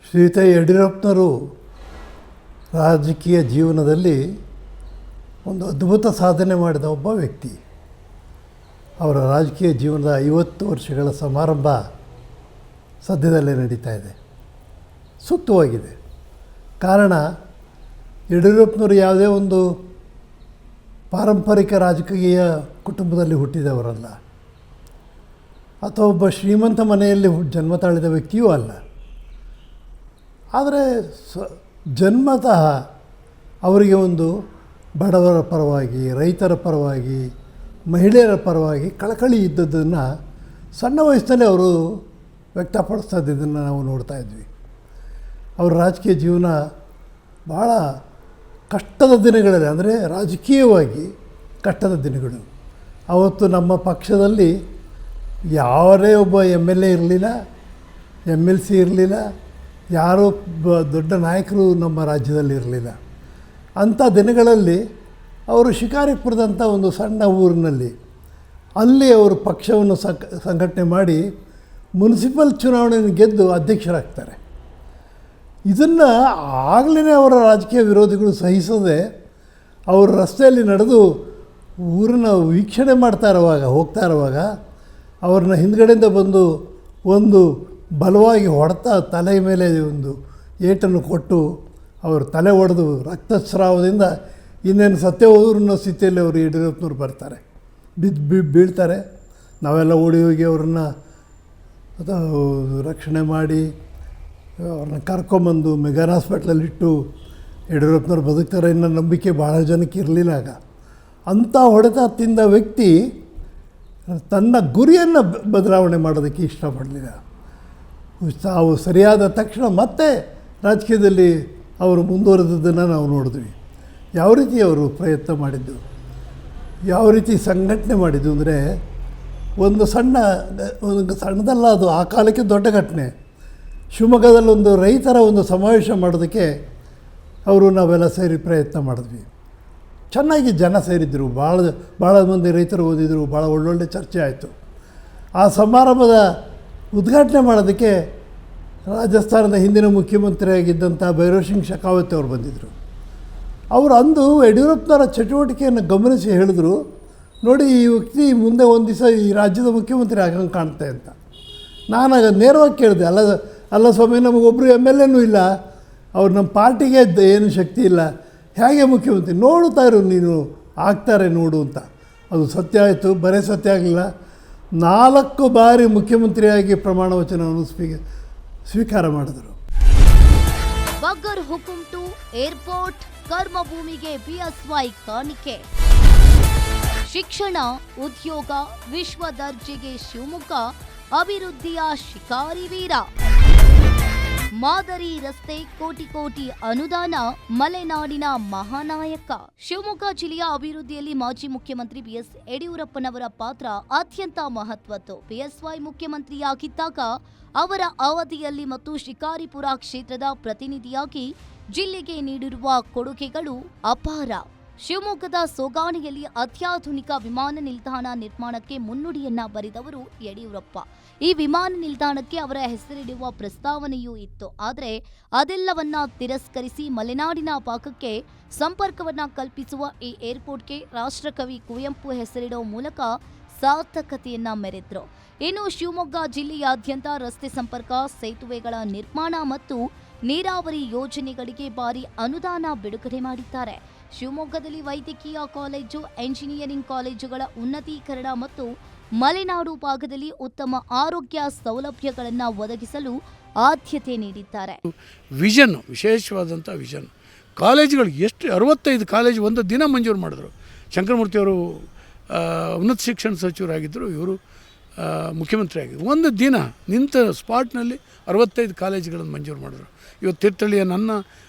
ಶ್ರೀಯುತ ಯಡಿಯೂರಪ್ಪನವರು ರಾಜಕೀಯ ಜೀವನದಲ್ಲಿ ಒಂದು ಅದ್ಭುತ ಸಾಧನೆ ಮಾಡಿದ ಒಬ್ಬ ವ್ಯಕ್ತಿ. ಅವರ ರಾಜಕೀಯ ಜೀವನದ 50 ವರ್ಷಗಳ ಸಮಾರಂಭ ಸದ್ಯದಲ್ಲೇ ನಡೀತಾ ಇದೆ. ಸೂಕ್ತವಾಗಿದೆ. ಕಾರಣ, ಯಡಿಯೂರಪ್ಪನವರು ಯಾವುದೇ ಒಂದು ಪಾರಂಪರಿಕ ರಾಜಕೀಯ ಕುಟುಂಬದಲ್ಲಿ ಹುಟ್ಟಿದವರಲ್ಲ, ಅಥವಾ ಒಬ್ಬ ಶ್ರೀಮಂತ ಮನೆಯಲ್ಲಿ ಜನ್ಮ ತಾಳಿದ ವ್ಯಕ್ತಿಯೂ ಅಲ್ಲ. ಆದರೆ ಜನ್ಮತಃ ಅವರಿಗೆ ಒಂದು ಬಡವರ ಪರವಾಗಿ, ರೈತರ ಪರವಾಗಿ, ಮಹಿಳೆಯರ ಪರವಾಗಿ ಕಳಕಳಿ ಇದ್ದದ್ದನ್ನು ಸಣ್ಣ ವಯಸ್ಸಿನಲ್ಲಿ ಅವರು ವ್ಯಕ್ತಪಡಿಸ್ತಾ ಇದ್ದದ್ದನ್ನು ನಾವು ನೋಡ್ತಾ ಇದ್ವಿ. ಅವರ ರಾಜಕೀಯ ಜೀವನ ಭಾಳ ಕಷ್ಟದ ದಿನಗಳಲ್ಲಿ, ಅಂದರೆ ರಾಜಕೀಯವಾಗಿ ಕಷ್ಟದ ದಿನಗಳು. ಅವತ್ತು ನಮ್ಮ ಪಕ್ಷದಲ್ಲಿ ಯಾರೇ ಒಬ್ಬ MLA ಇರಲಿಲ್ಲ, MLC ಇರಲಿಲ್ಲ, ಯಾರೂ ದೊಡ್ಡ ನಾಯಕರು ನಮ್ಮ ರಾಜ್ಯದಲ್ಲಿ ಇರಲಿಲ್ಲ. ಅಂಥ ದಿನಗಳಲ್ಲಿ ಅವರು ಶಿಕಾರಿಪುರದಂಥ ಒಂದು ಸಣ್ಣ ಊರಿನಲ್ಲಿ ಅಲ್ಲಿ ಅವರು ಪಕ್ಷವನ್ನು ಸಂಘಟನೆ ಮಾಡಿ ಮುನ್ಸಿಪಲ್ ಚುನಾವಣೆಯನ್ನು ಗೆದ್ದು ಅಧ್ಯಕ್ಷರಾಗ್ತಾರೆ. ಇದನ್ನು ಆಗಲೇ ಅವರ ರಾಜಕೀಯ ವಿರೋಧಿಗಳು ಸಹಿಸದೆ ಅವರು ರಸ್ತೆಯಲ್ಲಿ ನಡೆದು ಊರನ್ನ ವೀಕ್ಷಣೆ ಹೋಗ್ತಾ ಇರುವಾಗ ಅವ್ರನ್ನ ಹಿಂದ್ಗಡೆಯಿಂದ ಬಂದು ಒಂದು ಬಲವಾಗಿ ಹೊಡೆತ ತಲೆಯ ಮೇಲೆ ಒಂದು ಏಟನ್ನು ಕೊಟ್ಟು ಅವರು ತಲೆ ಒಡೆದು ರಕ್ತಸ್ರಾವದಿಂದ ಇನ್ನೇನು ಸತ್ಯ ಹೋದ್ರು ಅನ್ನೋ ಸ್ಥಿತಿಯಲ್ಲಿ ಅವರು ಯಡಿಯೂರಪ್ಪನವ್ರು ಬರ್ತಾರೆ, ಬೀಳ್ತಾರೆ. ನಾವೆಲ್ಲ ಓಡಿ ಹೋಗಿ ಅವ್ರನ್ನ ರಕ್ಷಣೆ ಮಾಡಿ ಅವ್ರನ್ನ ಕರ್ಕೊಂಬಂದು ಮೆಗಾನ್ ಹಾಸ್ಪಿಟ್ಲಲ್ಲಿಟ್ಟು ಯಡಿಯೂರಪ್ಪನವ್ರು ಬದುಕ್ತಾರೆ ಅನ್ನೋ ನಂಬಿಕೆ ಭಾಳ ಜನಕ್ಕೆ ಇರಲಿಲ್ಲ ಆಗ. ಅಂಥ ಹೊಡೆತ ತಿಂದ ವ್ಯಕ್ತಿ ತನ್ನ ಗುರಿಯನ್ನು ಬದಲಾವಣೆ ಮಾಡೋದಕ್ಕೆ ಇಷ್ಟಪಡಲಿಲ್ಲ. ತಾವು ಸರಿಯಾದ ತಕ್ಷಣ ಮತ್ತೆ ರಾಜಕೀಯದಲ್ಲಿ ಅವರು ಮುಂದುವರೆದದ್ದನ್ನು ನಾವು ನೋಡಿದ್ವಿ. ಯಾವ ರೀತಿ ಅವರು ಪ್ರಯತ್ನ ಮಾಡಿದ್ದು, ಯಾವ ರೀತಿ ಸಂಘಟನೆ ಮಾಡಿದ್ದು ಅಂದರೆ ಒಂದು ಸಣ್ಣದಲ್ಲ ಅದು, ಆ ಕಾಲಕ್ಕೆ ದೊಡ್ಡ ಘಟನೆ. ಶಿವಮೊಗ್ಗದಲ್ಲಿ ಒಂದು ರೈತರ ಒಂದು ಸಮಾವೇಶ ಮಾಡೋದಕ್ಕೆ ನಾವೆಲ್ಲ ಸೇರಿ ಪ್ರಯತ್ನ ಮಾಡಿದ್ವಿ. ಚೆನ್ನಾಗಿ ಜನ ಸೇರಿದ್ದರು, ಭಾಳ ಮಂದಿ ರೈತರು ಓದಿದರು, ಭಾಳ ಒಳ್ಳೊಳ್ಳೆ ಚರ್ಚೆ ಆಯಿತು. ಆ ಸಮಾರಂಭದ ಉದ್ಘಾಟನೆ ಮಾಡೋದಕ್ಕೆ ರಾಜಸ್ಥಾನದ ಹಿಂದಿನ ಮುಖ್ಯಮಂತ್ರಿಯಾಗಿದ್ದಂಥ ಭೈರವ್ ಸಿಂಗ್ ಶೆಖಾವತ್ ಅವರು ಬಂದಿದ್ದರು. ಅವರು ಅಂದು ಯಡಿಯೂರಪ್ಪನವರ ಚಟುವಟಿಕೆಯನ್ನು ಗಮನಿಸಿ ಹೇಳಿದ್ರು, ನೋಡಿ ಈ ವ್ಯಕ್ತಿ ಮುಂದೆ ಒಂದು ದಿವಸ ಈ ರಾಜ್ಯದ ಮುಖ್ಯಮಂತ್ರಿ ಆಗಂಗೆ ಕಾಣುತ್ತೆ ಅಂತ. ನಾನಾಗ ನೇರವಾಗಿ ಕೇಳಿದೆ, ಅಲ್ಲ ಸ್ವಾಮಿ, ನಮಗೊಬ್ಬರು MLAನೂ ಇಲ್ಲ, ಅವ್ರು ನಮ್ಮ ಪಾರ್ಟಿಗೆ ಏನು ಶಕ್ತಿ ಇಲ್ಲ, ಹೇಗೆ ಮುಖ್ಯಮಂತ್ರಿ? ನೋಡುತ್ತಾ ಇರು ನೀನು, ಆಗ್ತಾರೆ ನೋಡು ಅಂತ. ಅದು ಸತ್ಯ ಆಯಿತು. ಬರೀ ಸತ್ಯ ಆಗಲಿಲ್ಲ, 4 ಬಾರಿ ಮುಖ್ಯಮಂತ್ರಿಯಾಗಿ ಪ್ರಮಾಣ ವಚನವನ್ನು ಸ್ವೀಕಾರ ಮಾಡಿದರು. ಬಗರ್ ಹುಕುಂ ಟು ಏರ್ಪೋರ್ಟ್, ಕರ್ಮಭೂಮಿಗೆ BSY ಕಾಣಿಕೆ. ಶಿಕ್ಷಣ, ಉದ್ಯೋಗ, ವಿಶ್ವ ದರ್ಜೆಗೆ ಶಿವಮೊಗ್ಗ, ಅಭಿವೃದ್ಧಿಯ ಶಿಕಾರಿ ವೀರ. ಮಾದರಿ ರಸ್ತೆ, ಕೋಟಿ ಅನುದಾನ, ಮಲೆನಾಡಿನ ಮಹಾನಾಯಕ. ಶಿವಮೊಗ್ಗ ಜಿಲ್ಲೆಯ ಅಭಿವೃದ್ಧಿಯಲ್ಲಿ ಮಾಜಿ ಮುಖ್ಯಮಂತ್ರಿ BS ಯಡಿಯೂರಪ್ಪನವರ ಪಾತ್ರ ಅತ್ಯಂತ ಮಹತ್ವದ್ದು. BSY ಮುಖ್ಯಮಂತ್ರಿಯಾಗಿದ್ದಾಗ ಅವರ ಅವಧಿಯಲ್ಲಿ ಮತ್ತು ಶಿಕಾರಿಪುರ ಕ್ಷೇತ್ರದ ಪ್ರತಿನಿಧಿಯಾಗಿ ಜಿಲ್ಲೆಗೆ ನೀಡಿರುವ ಕೊಡುಗೆಗಳು ಅಪಾರ. ಶಿವಮೊಗ್ಗದ ಸೋಗಾಣಿಯಲ್ಲಿ ಅತ್ಯಾಧುನಿಕ ವಿಮಾನ ನಿಲ್ದಾಣ ನಿರ್ಮಾಣಕ್ಕೆ ಮುನ್ನುಡಿಯನ್ನ ಬರೆದವರು ಯಡಿಯೂರಪ್ಪ. ಈ ವಿಮಾನ ನಿಲ್ದಾಣಕ್ಕೆ ಅವರ ಹೆಸರಿಡುವ ಪ್ರಸ್ತಾವನೆಯೂ ಇತ್ತು. ಆದರೆ ಅದೆಲ್ಲವನ್ನ ತಿರಸ್ಕರಿಸಿ ಮಲೆನಾಡಿನ ಭಾಗಕ್ಕೆ ಸಂಪರ್ಕವನ್ನ ಕಲ್ಪಿಸುವ ಈ ಏರ್ಪೋರ್ಟ್ಗೆ ರಾಷ್ಟ್ರಕವಿ ಕುವೆಂಪು ಹೆಸರಿಡುವ ಮೂಲಕ ಸಾರ್ಥಕತೆಯನ್ನ ಮೆರೆದ್ರು. ಇನ್ನು ಶಿವಮೊಗ್ಗ ಜಿಲ್ಲೆಯಾದ್ಯಂತ ರಸ್ತೆ ಸಂಪರ್ಕ, ಸೇತುವೆಗಳ ನಿರ್ಮಾಣ ಮತ್ತು ನೀರಾವರಿ ಯೋಜನೆಗಳಿಗೆ ಭಾರಿ ಅನುದಾನ ಬಿಡುಗಡೆ ಮಾಡಿದ್ದಾರೆ. ಶಿವಮೊಗ್ಗದಲ್ಲಿ ವೈದ್ಯಕೀಯ ಕಾಲೇಜು, ಎಂಜಿನಿಯರಿಂಗ್ ಕಾಲೇಜುಗಳ ಉನ್ನತೀಕರಣ ಮತ್ತು ಮಲೆನಾಡು ಭಾಗದಲ್ಲಿ ಉತ್ತಮ ಆರೋಗ್ಯ ಸೌಲಭ್ಯಗಳನ್ನು ಒದಗಿಸಲು ಆದ್ಯತೆ ನೀಡಿದ್ದಾರೆ. ವಿಷನ್, ವಿಶೇಷವಾದಂಥ ವಿಷನ್. ಕಾಲೇಜುಗಳು ಎಷ್ಟು 65 ಕಾಲೇಜು ಒಂದು ದಿನ ಮಂಜೂರು ಮಾಡಿದ್ರು. ಶಂಕರಮೂರ್ತಿಯವರು ಉನ್ನತ ಶಿಕ್ಷಣ ಸಚಿವರಾಗಿದ್ದರು, ಇವರು ಮುಖ್ಯಮಂತ್ರಿ ಆಗಿದ್ದರು. ಒಂದು ದಿನ ನಿಂತ ಸ್ಪಾಟ್ನಲ್ಲಿ 65 ಕಾಲೇಜುಗಳನ್ನು ಮಂಜೂರು ಮಾಡಿದ್ರು. ಇವತ್ತು ತೀರ್ಥಹಳ್ಳಿಯ ನನ್ನ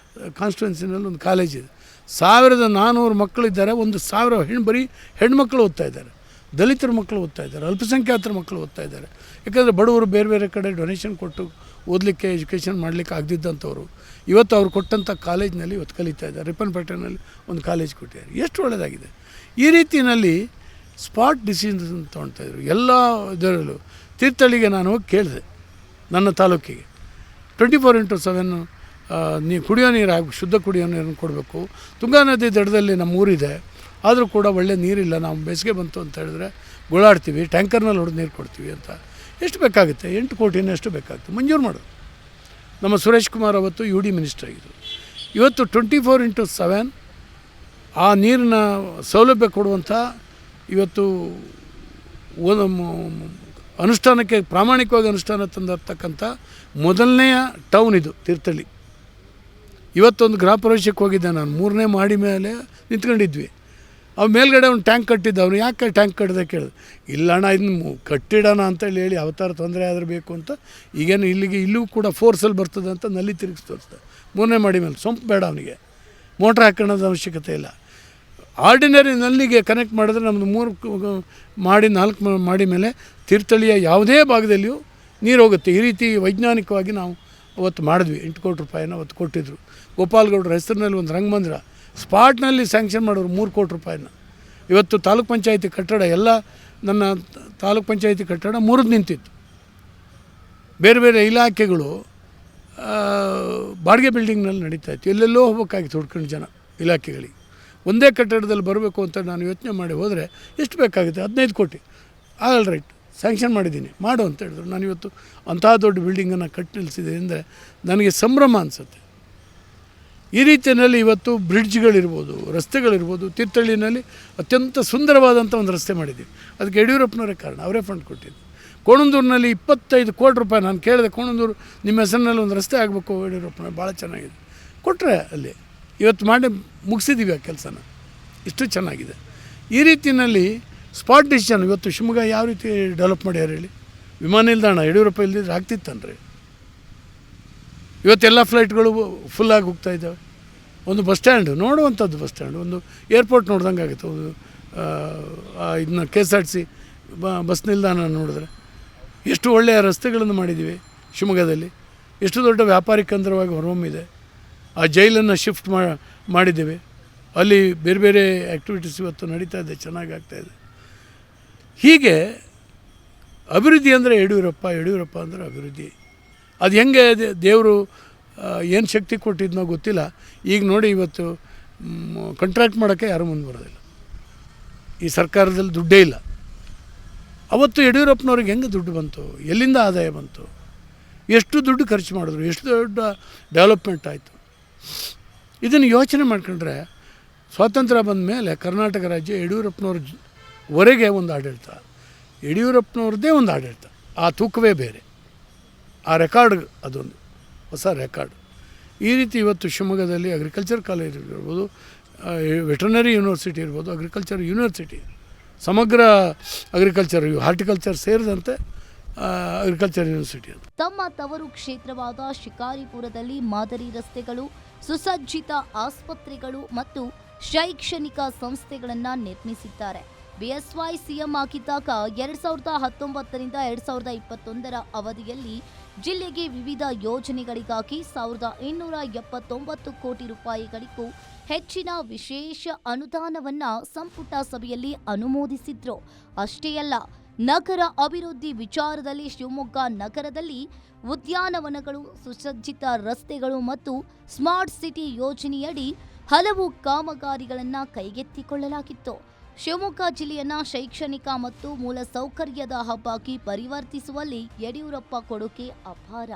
ಕಾನ್ಸ್ಟಿಟ್ಯೂನ್ಸಿನಲ್ಲಿ ಒಂದು ಕಾಲೇಜಿದೆ, 1400 ಮಕ್ಕಳಿದ್ದಾರೆ. 1000 ಬರೀ ಹೆಣ್ಮಕ್ಳು ಓದ್ತಾ ಇದ್ದಾರೆ, ದಲಿತರ ಮಕ್ಕಳು ಓದ್ತಾ ಇದ್ದಾರೆ, ಅಲ್ಪಸಂಖ್ಯಾತರ ಮಕ್ಕಳು ಓದ್ತಾ ಇದ್ದಾರೆ. ಯಾಕಂದರೆ ಬಡವರು ಬೇರೆ ಕಡೆ ಡೊನೇಷನ್ ಕೊಟ್ಟು ಓದಲಿಕ್ಕೆ, ಎಜುಕೇಷನ್ ಮಾಡಲಿಕ್ಕೆ ಆಗದಿದ್ದಂಥವ್ರು ಇವತ್ತು ಅವ್ರು ಕೊಟ್ಟಂಥ ಕಾಲೇಜಿನಲ್ಲಿ ಇವತ್ತು ಕಲಿತಾ ಇದ್ದಾರೆ. ರಿಪ್ಪನ್ಪೇಟೆನಲ್ಲಿ ಒಂದು ಕಾಲೇಜ್ ಕೊಟ್ಟಿದ್ದಾರೆ. ಎಷ್ಟು ಒಳ್ಳೆಯದಾಗಿದೆ. ಈ ರೀತಿಯಲ್ಲಿ ಸ್ಪಾಟ್ ಡಿಸಿಷನ್ ತೊಗೊಳ್ತಾಯಿದ್ರು ಎಲ್ಲ ಇದರಲ್ಲೂ. ತೀರ್ಥಹಳ್ಳಿಗೆ ನಾನು ಹೋಗಿ ಕೇಳಿದೆ, ನನ್ನ ತಾಲೂಕಿಗೆ 24/7 ಕುಡಿಯೋ ನೀರು ಶುದ್ಧ ಕುಡಿಯೋ ನೀರನ್ನು ಕೊಡಬೇಕು. ತುಂಗಾ ನದಿ ದಡದಲ್ಲಿ ನಮ್ಮ ಊರಿದೆ, ಆದರೂ ಕೂಡ ಒಳ್ಳೆ ನೀರಿಲ್ಲ. ನಾವು ಬೇಸಿಗೆ ಬಂತು ಅಂತ ಹೇಳಿದ್ರೆ ಗೋಳಾಡ್ತೀವಿ, ಟ್ಯಾಂಕರ್ನಲ್ಲಿ ಹೊಡೆದು ನೀರು ಕೊಡ್ತೀವಿ ಅಂತ. ಎಷ್ಟು ಬೇಕಾಗುತ್ತೆ? 8 ಕೋಟಿನ ಎಷ್ಟು ಬೇಕಾಗುತ್ತೆ? ಮಂಜೂರು ಮಾಡೋದು. ನಮ್ಮ ಸುರೇಶ್ ಕುಮಾರ್ ಅವತ್ತು UD ಮಿನಿಸ್ಟರ್ ಆಗಿದ್ದರು. ಇವತ್ತು 24/7 ಆ ನೀರಿನ ಸೌಲಭ್ಯ ಕೊಡುವಂಥ ಇವತ್ತು ಅನುಷ್ಠಾನಕ್ಕೆ ಪ್ರಾಮಾಣಿಕವಾಗಿ ಅನುಷ್ಠಾನ ತಂದಿರ್ತಕ್ಕಂಥ ಮೊದಲನೆಯ ಟೌನ್ ಇದು ತೀರ್ಥಹಳ್ಳಿ. ಇವತ್ತೊಂದು ಗೃಹ ಪ್ರವೇಶಕ್ಕೆ ಹೋಗಿದ್ದೆ ನಾನು, 3ನೇ ಮಾಡಿ ಮೇಲೆ ನಿಂತ್ಕೊಂಡಿದ್ವಿ. ಅವ್ನು ಮೇಲ್ಗಡೆ ಒಂದು ಟ್ಯಾಂಕ್ ಕಟ್ಟಿದ್ದ. ಅವನು ಯಾಕೆ ಟ್ಯಾಂಕ್ ಕಟ್ಟಿದೆ ಕೇಳಿದೆ. ಇಲ್ಲ ಅಣ್ಣ, ಇದನ್ನು ಕಟ್ಟಿಡೋಣ ಅಂತೇಳಿ ಹೇಳಿ ಅವತಾರ ತೊಂದರೆ ಆದರೂ ಬೇಕು ಅಂತ. ಈಗೇನು ಇಲ್ಲೂ ಕೂಡ ಫೋರ್ಸಲ್ಲಿ ಬರ್ತದೆ ಅಂತ ನಲ್ಲಿ ತಿರುಗಿಸಿ ತೋರಿಸ್ದೆ. 3ನೇ ಮಾಡಿ ಮೇಲೆ ಸೊಂಪು ಬೇಡ, ಅವನಿಗೆ ಮೋಟ್ರ್ ಹಾಕೋಣದ ಅವಶ್ಯಕತೆ ಇಲ್ಲ. ಆರ್ಡಿನರಿ ನಲ್ಲಿಗೆ ಕನೆಕ್ಟ್ ಮಾಡಿದ್ರೆ ನಮ್ಮದು 3 ಮಾಡಿ 4 ಮಾಡಿ ಮೇಲೆ ತೀರ್ಥಹಳ್ಳಿಯ ಯಾವುದೇ ಭಾಗದಲ್ಲಿಯೂ ನೀರು ಹೋಗುತ್ತೆ. ಈ ರೀತಿ ವೈಜ್ಞಾನಿಕವಾಗಿ ನಾವು ಅವತ್ತು ಮಾಡಿದ್ವಿ. 8 ಕೋಟಿ ರೂಪಾಯಿನ ಅವತ್ತು ಕೊಟ್ಟಿದ್ದರು. ಗೋಪಾಲ್ಗೌಡರ ಹೆಸರಿನಲ್ಲಿ ಒಂದು ರಂಗಮಂದಿರ ಸ್ಪಾಟ್ನಲ್ಲಿ ಸ್ಯಾಂಕ್ಷನ್ ಮಾಡೋರು 3 ಕೋಟಿ ರೂಪಾಯಿನ. ಇವತ್ತು ತಾಲೂಕ್ ಪಂಚಾಯತಿ ಕಟ್ಟಡ ಎಲ್ಲ ನನ್ನ ತಾಲೂಕ್ ಪಂಚಾಯತಿ ಕಟ್ಟಡ ಮುರಿದು ನಿಂತಿತ್ತು. ಬೇರೆ ಬೇರೆ ಇಲಾಖೆಗಳು ಬಾಡಿಗೆ ಬಿಲ್ಡಿಂಗ್ನಲ್ಲಿ ನಡೀತಾ ಇತ್ತು. ಎಲ್ಲೆಲ್ಲೋ ಹೋಗ್ಬೇಕಾಗಿತ್ತು ಹುಡ್ಕೊಂಡು ಜನ ಇಲಾಖೆಗಳಿಗೆ. ಒಂದೇ ಕಟ್ಟಡದಲ್ಲಿ ಬರಬೇಕು ಅಂತ ನಾನು ಯೋಚನೆ ಮಾಡಿ ಹೋದರೆ ಎಷ್ಟು ಬೇಕಾಗುತ್ತೆ? 15 ಕೋಟಿ. ಆಲ್ ರೈಟ್, ಸ್ಯಾಂಕ್ಷನ್ ಮಾಡಿದ್ದೀನಿ, ಮಾಡು ಅಂತ ಹೇಳಿದ್ರು. ನಾನಿವತ್ತು ಅಂಥ ದೊಡ್ಡ ಬಿಲ್ಡಿಂಗನ್ನು ಕಟ್ಟಿ ನಿಲ್ಲಿಸಿದೆ ಅಂದರೆ ನನಗೆ ಸಂಭ್ರಮ ಅನಿಸುತ್ತೆ. ಈ ರೀತಿಯಲ್ಲಿ ಇವತ್ತು ಬ್ರಿಡ್ಜ್ಗಳಿರ್ಬೋದು, ರಸ್ತೆಗಳಿರ್ಬೋದು. ತೀರ್ಥಹಳ್ಳಿನಲ್ಲಿ ಅತ್ಯಂತ ಸುಂದರವಾದಂಥ ಒಂದು ರಸ್ತೆ ಮಾಡಿದ್ದೀವಿ. ಅದಕ್ಕೆ ಯಡಿಯೂರಪ್ಪನವರೇ ಕಾರಣ, ಅವರೇ ಫಂಡ್ ಕೊಟ್ಟಿದ್ದು. ಕೋಣಂದೂರಿನಲ್ಲಿ 25 ಕೋಟಿ ರೂಪಾಯಿ ನಾನು ಕೇಳಿದೆ. ಕೋಣಂದೂರು ನಿಮ್ಮ ಹೆಸರಿನಲ್ಲಿ ಒಂದು ರಸ್ತೆ ಆಗಬೇಕು ಯಡಿಯೂರಪ್ಪನವ್ರು, ಭಾಳ ಚೆನ್ನಾಗಿದೆ. ಕೊಟ್ಟರೆ ಅಲ್ಲಿ ಇವತ್ತು ಮಾಡಿ ಮುಗಿಸಿದ್ದೀವಿ ಆ ಕೆಲಸನ. ಇಷ್ಟು ಚೆನ್ನಾಗಿದೆ. ಈ ರೀತಿಯಲ್ಲಿ ಸ್ಪಾಟ್ ಡಿಸಿಷನ್ ಇವತ್ತು ಶಿವಮೊಗ್ಗ ಯಾವ ರೀತಿ ಡೆವಲಪ್ ಮಾಡ್ಯಾರ ಹೇಳಿ. ವಿಮಾನ ನಿಲ್ದಾಣ ಯಡಿಯೂರಪ್ಪ ಇಲ್ದಿದ್ರೆ ಆಗ್ತಿತ್ತನ್ರಿ. ಇವತ್ತೆಲ್ಲ ಫ್ಲೈಟ್ಗಳು ಫುಲ್ಲಾಗಿ ಹೋಗ್ತಾ ಇದ್ದಾವೆ. ಒಂದು ಬಸ್ ಸ್ಟ್ಯಾಂಡು ನೋಡುವಂಥದ್ದು, ಬಸ್ ಸ್ಟ್ಯಾಂಡು ಒಂದು ಏರ್ಪೋರ್ಟ್ ನೋಡ್ದಂಗೆ ಆಗುತ್ತೆ. ಒಂದು ಇದನ್ನ KSRTC ಬಸ್ ನಿಲ್ದಾಣ ನೋಡಿದ್ರೆ ಎಷ್ಟು ಒಳ್ಳೆಯ ರಸ್ತೆಗಳನ್ನು ಮಾಡಿದ್ದೀವಿ ಶಿವಮೊಗ್ಗದಲ್ಲಿ. ಎಷ್ಟು ದೊಡ್ಡ ವ್ಯಾಪಾರಿ ಕೇಂದ್ರವಾಗಿ ಹೊರಹೊಮ್ಮಿದೆ. ಆ ಜೈಲನ್ನು ಶಿಫ್ಟ್ ಮಾಡಿದ್ದೇವೆ. ಅಲ್ಲಿ ಬೇರೆ ಬೇರೆ ಆ್ಯಕ್ಟಿವಿಟೀಸ್ ಇವತ್ತು ನಡೀತಾ ಇದೆ, ಚೆನ್ನಾಗಿ ಆಗ್ತಾಯಿದೆ. ಹೀಗೆ ಅಭಿವೃದ್ಧಿ ಅಂದರೆ ಯಡಿಯೂರಪ್ಪ ಅಂದರೆ ಅಭಿವೃದ್ಧಿ. ಅದು ಹೆಂಗೆ ದೇವರು ಏನು ಶಕ್ತಿ ಕೊಟ್ಟಿದ್ನೋ ಗೊತ್ತಿಲ್ಲ. ಈಗ ನೋಡಿ, ಇವತ್ತು ಕಾಂಟ್ರಾಕ್ಟ್ ಮಾಡೋಕ್ಕೆ ಯಾರೂ ಮುಂದೆ ಬರೋದಿಲ್ಲ. ಈ ಸರ್ಕಾರದಲ್ಲಿ ದುಡ್ಡೇ ಇಲ್ಲ. ಅವತ್ತು ಯಡಿಯೂರಪ್ಪನವ್ರಿಗೆ ಹೆಂಗೆ ದುಡ್ಡು ಬಂತು? ಎಲ್ಲಿಂದ ಆದಾಯ ಬಂತು? ಎಷ್ಟು ದುಡ್ಡು ಖರ್ಚು ಮಾಡಿದ್ರು? ಎಷ್ಟು ದೊಡ್ಡ ಡೆವಲಪ್ಮೆಂಟ್ ಆಯಿತು? ಇದನ್ನು ಯೋಚನೆ ಮಾಡ್ಕೊಂಡ್ರೆ ಸ್ವಾತಂತ್ರ್ಯ ಬಂದ ಮೇಲೆ ಕರ್ನಾಟಕ ರಾಜ್ಯ ಯಡಿಯೂರಪ್ಪನವ್ರವರೆಗೆ ಒಂದು ಆಡಳಿತ, ಯಡಿಯೂರಪ್ಪನವ್ರದ್ದೇ ಒಂದು ಆಡಳಿತ. ಆ ತೂಕವೇ ಬೇರೆ. ಆ ರೆಕಾರ್ಡ್ ಅದೊಂದು ಹೊಸ ರೆಕಾರ್ಡ್. ಈ ರೀತಿ ಇವತ್ತು ಶಿವಮೊಗ್ಗದಲ್ಲಿ ಅಗ್ರಿಕಲ್ಚರ್ ಕಾಲೇಜ್ ಇರ್ಬೋದು, ವೆಟರ್ನರಿ ಯೂನಿವರ್ಸಿಟಿ ಇರ್ಬೋದು, ಅಗ್ರಿಕಲ್ಚರ್ ಯೂನಿವರ್ಸಿಟಿ, ಸಮಗ್ರ ಅಗ್ರಿಕಲ್ಚರ್ ಹಾರ್ಟಿಕಲ್ಚರ್ ಸೇರಿದಂತೆ ಅಗ್ರಿಕಲ್ಚರ್ ಯೂನಿವರ್ಸಿಟಿ ಅದು. ತಮ್ಮ ತವರು ಕ್ಷೇತ್ರವಾದ ಶಿಕಾರಿಪುರದಲ್ಲಿ ಮಾದರಿ ರಸ್ತೆಗಳು, ಸುಸಜ್ಜಿತ ಆಸ್ಪತ್ರೆಗಳು ಮತ್ತು ಶೈಕ್ಷಣಿಕ ಸಂಸ್ಥೆಗಳನ್ನು ನಿರ್ಮಿಸಿದ್ದಾರೆ. BSY CM ಆಗಿದ್ದಾಗ 2019ರಿಂದ 2021ರ ಅವಧಿಯಲ್ಲಿ ಜಿಲ್ಲೆಗೆ ವಿವಿಧ ಯೋಜನೆಗಳಿಗಾಗಿ 1279 ಕೋಟಿ ರೂಪಾಯಿಗಳಿಗೂ ಹೆಚ್ಚಿನ ವಿಶೇಷ ಅನುದಾನವನ್ನ ಸಂಪುಟ ಸಭೆಯಲ್ಲಿ ಅನುಮೋದಿಸಿದ್ರು. ಅಷ್ಟೇ ಅಲ್ಲ, ನಗರ ಅಭಿವೃದ್ಧಿ ವಿಚಾರದಲ್ಲಿ ಶಿವಮೊಗ್ಗ ನಗರದಲ್ಲಿ ಉದ್ಯಾನವನಗಳು, ಸುಸಜ್ಜಿತ ರಸ್ತೆಗಳು ಮತ್ತು ಸ್ಮಾರ್ಟ್ ಸಿಟಿ ಯೋಜನೆಯಡಿ ಹಲವು ಕಾಮಗಾರಿಗಳನ್ನು ಕೈಗೆತ್ತಿಕೊಳ್ಳಲಾಗಿತ್ತು. ಶಿವಮೊಗ್ಗ ಜಿಲ್ಲೆಯನ್ನ ಶೈಕ್ಷಣಿಕ ಮತ್ತು ಮೂಲಸೌಕರ್ಯದ ಹಬ್ ಆಗಿ ಪರಿವರ್ತಿಸುವಲ್ಲಿ ಯಡಿಯೂರಪ್ಪ ಕೊಡುಗೆ ಅಪಾರ.